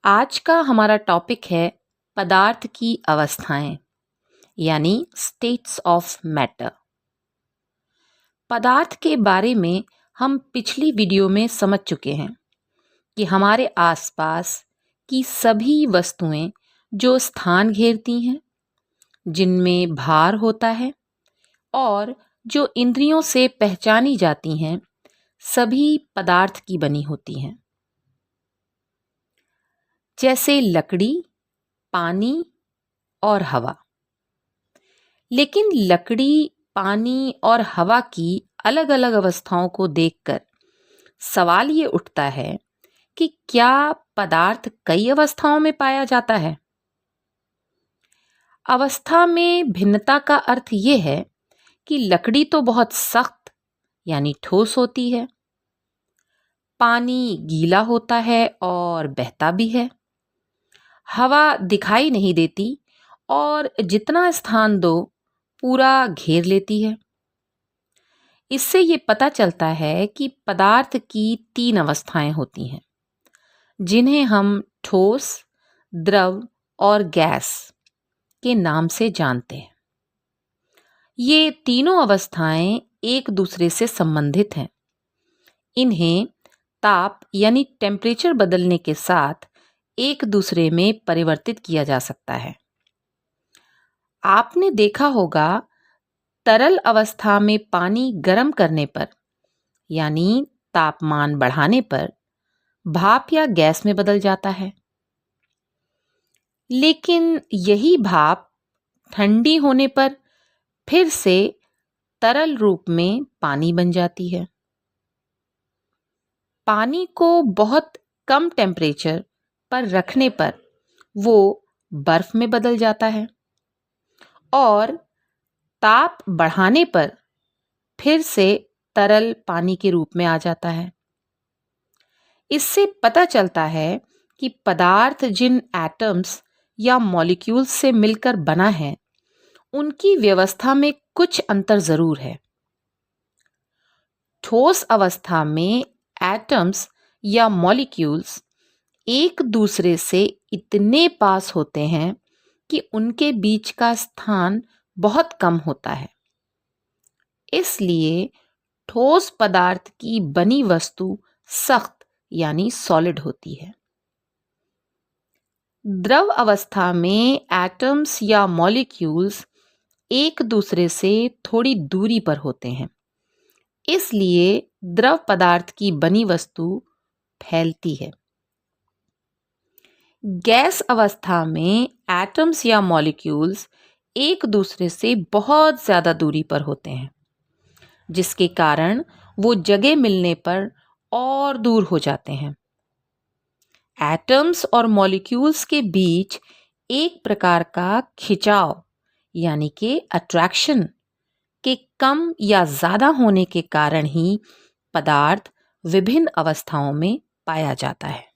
आज का हमारा टॉपिक है पदार्थ की अवस्थाएं यानी स्टेट्स ऑफ मैटर। पदार्थ के बारे में हम पिछली वीडियो में समझ चुके हैं कि हमारे आसपास की सभी वस्तुएं जो स्थान घेरती हैं, जिनमें भार होता है और जो इंद्रियों से पहचानी जाती हैं, सभी पदार्थ की बनी होती हैं। जैसे लकड़ी, पानी और हवा। लेकिन लकड़ी, पानी और हवा की अलग अलग अवस्थाओं को देखकर सवाल ये उठता है कि क्या पदार्थ कई अवस्थाओं में पाया जाता है? अवस्था में भिन्नता का अर्थ ये है कि लकड़ी तो बहुत सख्त यानी ठोस होती है, पानी गीला होता है और बहता भी है, हवा दिखाई नहीं देती और जितना स्थान दो पूरा घेर लेती है। इससे ये पता चलता है कि पदार्थ की 3 अवस्थाएं होती हैं, जिन्हें हम ठोस, द्रव और गैस के नाम से जानते हैं। ये तीनों अवस्थाएं एक दूसरे से संबंधित हैं। इन्हें ताप यानी टेम्परेचर बदलने के साथ एक दूसरे में परिवर्तित किया जा सकता है। आपने देखा होगा, तरल अवस्था में पानी गर्म करने पर यानी तापमान बढ़ाने पर भाप या गैस में बदल जाता है। लेकिन यही भाप ठंडी होने पर फिर से तरल रूप में पानी बन जाती है। पानी को बहुत कम टेम्परेचर पर रखने पर वो बर्फ में बदल जाता है और ताप बढ़ाने पर फिर से तरल पानी के रूप में आ जाता है। इससे पता चलता है कि पदार्थ जिन एटम्स या मॉलिक्यूल्स से मिलकर बना है, उनकी व्यवस्था में कुछ अंतर जरूर है। ठोस अवस्था में एटम्स या मॉलिक्यूल्स एक दूसरे से इतने पास होते हैं कि उनके बीच का स्थान बहुत कम होता है। इसलिए ठोस पदार्थ की बनी वस्तु सख्त यानी सॉलिड होती है। द्रव अवस्था में एटम्स या मॉलिक्यूल्स एक दूसरे से थोड़ी दूरी पर होते हैं। इसलिए द्रव पदार्थ की बनी वस्तु फैलती है। गैस अवस्था में एटम्स या मॉलिक्यूल्स एक दूसरे से बहुत ज़्यादा दूरी पर होते हैं, जिसके कारण वो जगह मिलने पर और दूर हो जाते हैं। एटम्स और मॉलिक्यूल्स के बीच एक प्रकार का खिंचाव यानी कि अट्रैक्शन के कम या ज़्यादा होने के कारण ही पदार्थ विभिन्न अवस्थाओं में पाया जाता है।